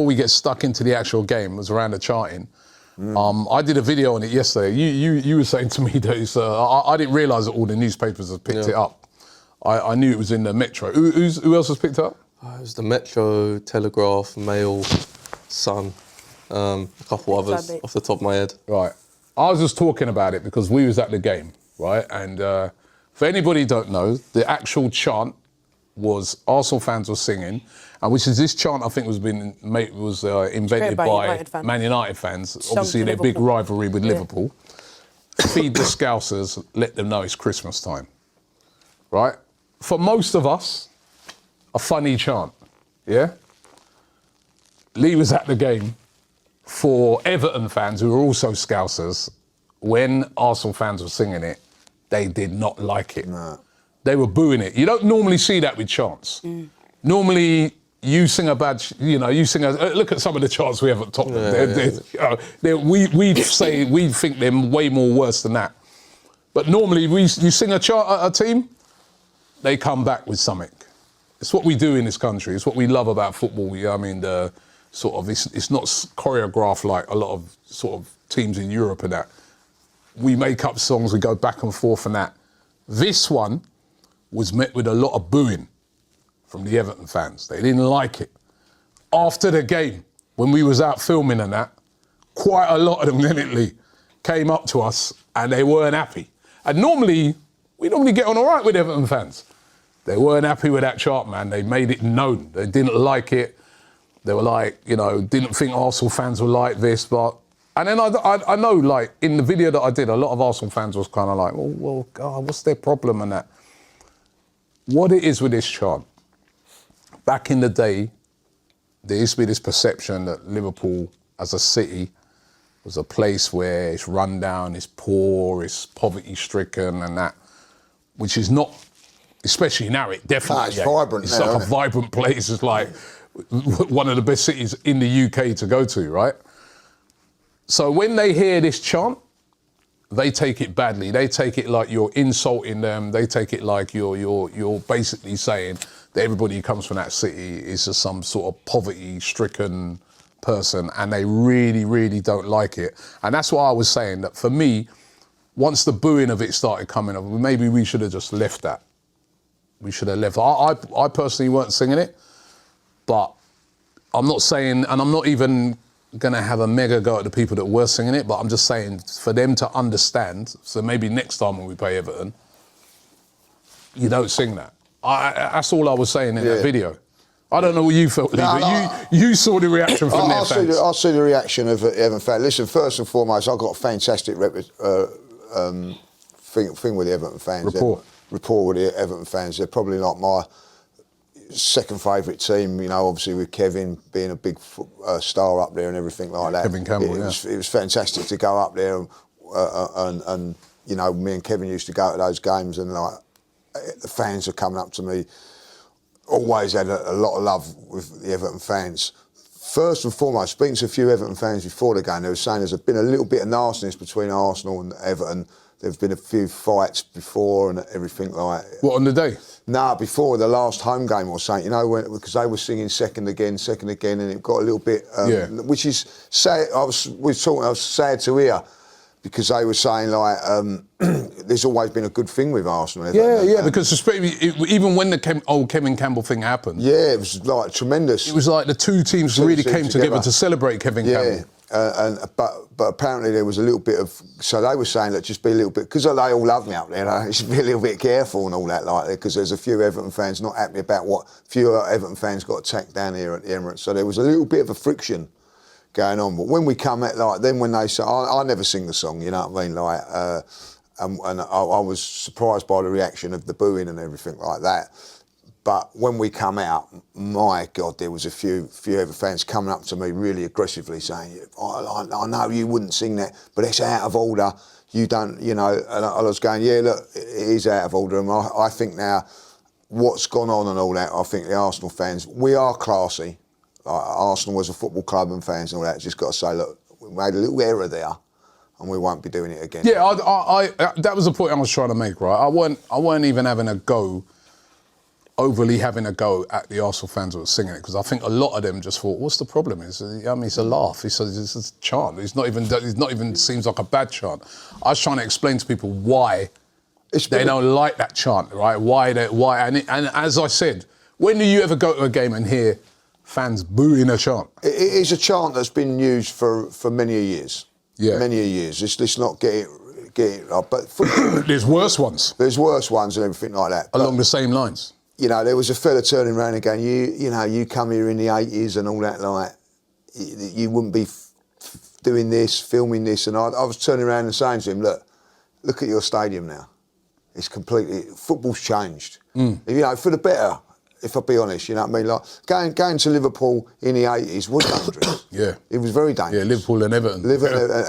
Before we get stuck into the actual game, it was around the chanting. I did a video on it yesterday. You were saying to me that it's, I didn't realise that all the newspapers had picked it up. I knew it was in the Metro. Who else has picked it up? It was the Metro, Telegraph, Mail, Sun, a couple others off the top of my head. Right. I was just talking about it because we was at the game, right? And for anybody who don't know, the actual chant was Arsenal fans were singing, and which is this chant I think was invented by Man United fans. Obviously, their big rivalry with Liverpool. Feed the Scousers, let them know it's Christmas time. Right? For most of us, a funny chant, yeah? Lee was at the game. For Everton fans, who are also Scousers, when Arsenal fans were singing it, they did not like it. No. They were booing it. You don't normally see that with chants. Normally, you sing a bad, you sing a, look at some of the chants we have at Tottenham. We think they're way more worse than that. But normally, you sing a chant at a team, they come back with something. It's what we do in this country. It's what we love about football. It's not choreographed like a lot of sort of teams in Europe and that. We make up songs, we go back and forth and that. This one was met with a lot of booing from the Everton fans. They didn't like it. After the game, when we was out filming and that, quite a lot of them, literally, came up to us and they weren't happy. And we normally get on all right with Everton fans. They weren't happy with that chart, man. They made it known. They didn't like it. They were like, didn't think Arsenal fans were like this, but... And then I know, like, in the video that I did, a lot of Arsenal fans was kind of like, well, God, what's their problem and that? What it is with this chant, back in the day, there used to be this perception that Liverpool, as a city, was a place where it's run down, it's poor, it's poverty-stricken and that, which is not, especially now, it definitely... It's vibrant It's now, like a vibrant place. It's like one of the best cities in the UK to go to, right? So when they hear this chant, they take it badly. They take it like you're insulting them. They take it like you're basically saying that everybody who comes from that city is just some sort of poverty-stricken person, and they really, really don't like it. And that's why I was saying that for me, once the booing of it started coming up, maybe we should have just left that. We should have left. I personally weren't singing it, but I'm not saying, and I'm not even going to have a mega go at the people that were singing it, but I'm just saying for them to understand, so maybe next time when we play Everton, you don't sing that. That's all I was saying in that video. I don't know what you felt, Lee, but you saw the reaction from their fans. I see the reaction of Everton fans. Listen, first and foremost, I've got a fantastic thing with the Everton fans. Rapport with the Everton fans. They're probably not my second favourite team, obviously with Kevin being a big star up there and everything like that. Kevin Campbell, It was fantastic to go up there and me and Kevin used to go to those games and like the fans are coming up to me. Always had a lot of love with the Everton fans. First and foremost, speaking to a few Everton fans before the game, they were saying there's been a little bit of nastiness between Arsenal and Everton. There's been a few fights before and everything like that. What, on the day? No, before the last home game or something, because they were singing second again, and it got a little bit, which is sad. I was sad to hear, because they were saying like, there's always been a good thing with Arsenal. Because even when the old Kevin Campbell thing happened, it was like tremendous. It was like the two teams really came together to celebrate Kevin Campbell. But apparently there was a little bit of, so they were saying that just be a little bit, because they all love me up there, you should be a little bit careful and all that like that, because there's a few Everton fans not happy about few Everton fans got attacked down here at the Emirates, so there was a little bit of a friction going on. But when we come at then when they say, I never sing the song, you know what I mean, like, and I was surprised by the reaction of the booing and everything like that. But when we come out, my God, there was a few Everton fans coming up to me really aggressively saying, I know you wouldn't sing that, but it's out of order. You don't, and I was going, yeah, look, it is out of order. And I think now what's gone on and all that, I think the Arsenal fans, we are classy. Like Arsenal was a football club and fans and all that. Just got to say, look, we made a little error there and we won't be doing it again. Yeah, I that was the point I was trying to make, right? I weren't even having a go. overly having a go at the Arsenal fans who were singing it, because I think a lot of them just thought, what's the problem? It's a laugh. It's a chant. It's not even seems like a bad chant. I was trying to explain to people why they don't like that chant, right? And as I said, when do you ever go to a game and hear fans booing a chant? It is a chant that's been used for many years. Yeah. Many years. Let's not get it right. But There's worse ones. There's worse ones and everything like that. Along the same lines. You know, there was a fella turning around and going, you come here in the 80s and all that, like, you wouldn't be doing this, filming this. And I was turning around and saying to him, look at your stadium now. It's completely, football's changed. You know, for the better, if I be honest, you know what I mean? Like, going to Liverpool in the 80s was dangerous. Yeah. It was very dangerous. Yeah, Liverpool and Everton.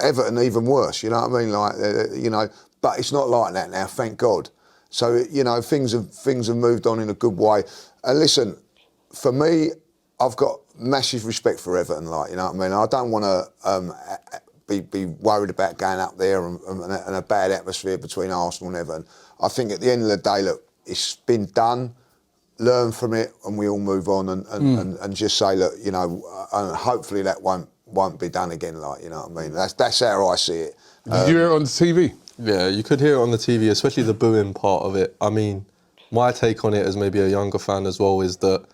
Everton even worse, you know what I mean? Like, you know, but it's not like that now, thank God. So, you know, things have moved on in a good way. And listen, for me, I've got massive respect for Everton, like, you know what I mean? I don't want to be worried about going up there and a bad atmosphere between Arsenal and Everton. I think at the end of the day, look, it's been done, learn from it, and we all move on and just say, look, you know, and hopefully that won't be done again, like, you know what I mean? That's how I see it. Did you hear it on the TV? Yeah, you could hear it on the TV, especially the booing part of it. I mean, my take on it as maybe a younger fan as well is that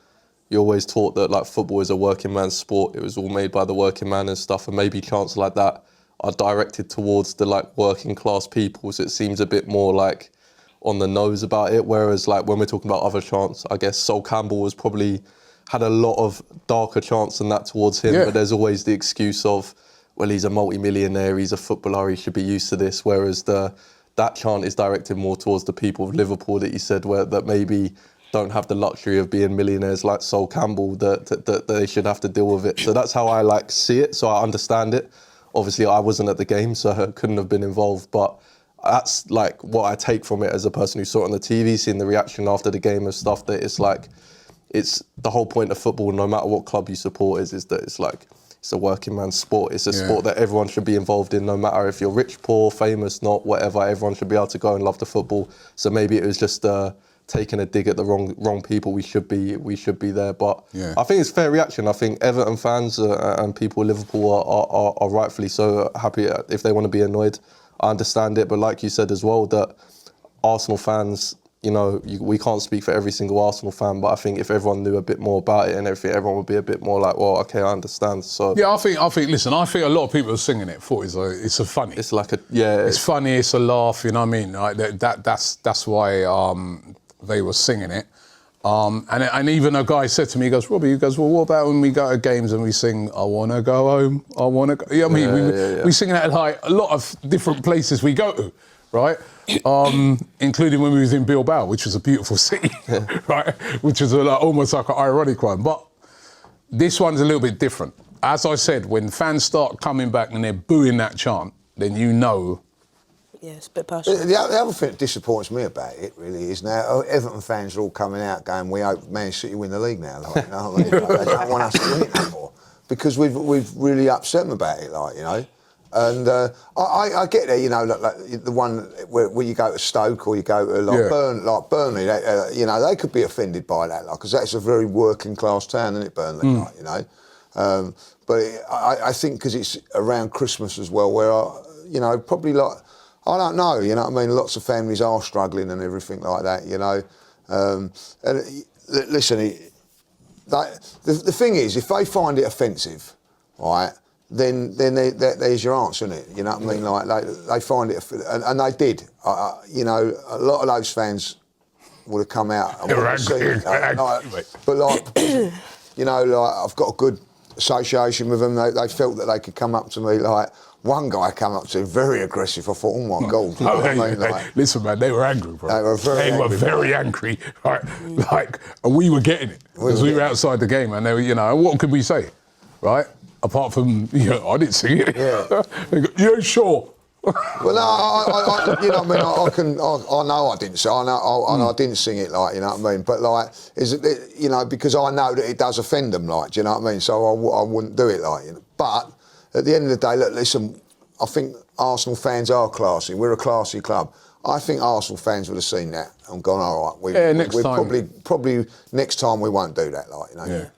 you're always taught that like football is a working man's sport. It was all made by the working man and stuff, and maybe chants like that are directed towards the like working class people. So it seems a bit more like on the nose about it. Whereas like when we're talking about other chants, I guess Sol Campbell was probably had a lot of darker chants than that towards him. Yeah. But there's always the excuse of, well, he's a multi-millionaire, he's a footballer, he should be used to this. Whereas that chant is directed more towards the people of Liverpool that you said, that maybe don't have the luxury of being millionaires like Sol Campbell, that they should have to deal with it. So that's how I like see it. So I understand it. Obviously, I wasn't at the game, so I couldn't have been involved. But that's like what I take from it as a person who saw it on the TV, seeing the reaction after the game and stuff. That it's like, it's the whole point of football, no matter what club you support, is that it's like, it's a working man's sport. It's a sport that everyone should be involved in, no matter if you're rich, poor, famous, not, whatever. Everyone should be able to go and love the football. So maybe it was just taking a dig at the wrong people. We should be there. But I think it's fair reaction. I think Everton fans and people in Liverpool are rightfully so happy. If they want to be annoyed, I understand it. But like you said as well, that Arsenal fans, you know, we can't speak for every single Arsenal fan, but I think if everyone knew a bit more about it and everything, everyone would be a bit more like, well, okay, I understand. So yeah, I think. Listen, I think a lot of people are singing it for it's a funny. It's like it's funny. It's a laugh. You know what I mean? Like that's why they were singing it. And even a guy said to me, he goes, Robbie, well, what about when we go to games and we sing, I want to go home, I want to go. You know what I mean? We sing that at like a lot of different places we go to, right? Including when we was in Bilbao, which was a beautiful city, right? Which is almost like an ironic one. But this one's a little bit different. As I said, when fans start coming back and they're booing that chant, then you know. Yeah, it's a bit personal. The other thing that disappoints me about it, really, is now Everton fans are all coming out going, we hope Man City win the league now. Like, you know what I mean? Like, they don't want us to win it no more. Because we've really upset them about it, like, you know. And I get there, you know, like the one where you go to Stoke or you go to Burnley, you know, they could be offended by that, like, because that's a very working class town, isn't it, Burnley, like, you know. But I think because it's around Christmas as well, where, you know, probably like, I don't know, you know what I mean, lots of families are struggling and everything like that, you know. And listen, the thing is, if they find it offensive, right, then there's your answer, isn't it? You know what I mean? Like they find it, and they did. You know, a lot of those fans would have come out. And but like, you know, like I've got a good association with them. They felt that they could come up to me. Like one guy came up to me very aggressive. I thought, oh my God! You know what I mean? Like, listen, man, they were angry, bro. They were very angry, right? Like, and we were getting it because we were outside the game, and they were, you know, what could we say, right? Apart from, you know, I didn't see it. Yeah. Yeah, sure. Well, no, you know what I mean. I know I didn't sing. I didn't sing it, like, you know what I mean. But like, you know, because I know that it does offend them, like, do you know what I mean? So I wouldn't do it, like, you know. But at the end of the day, look, listen, I think Arsenal fans are classy. We're a classy club. I think Arsenal fans would have seen that and gone, all right, Yeah, next we're time. probably next time we won't do that, like, you know. Yeah.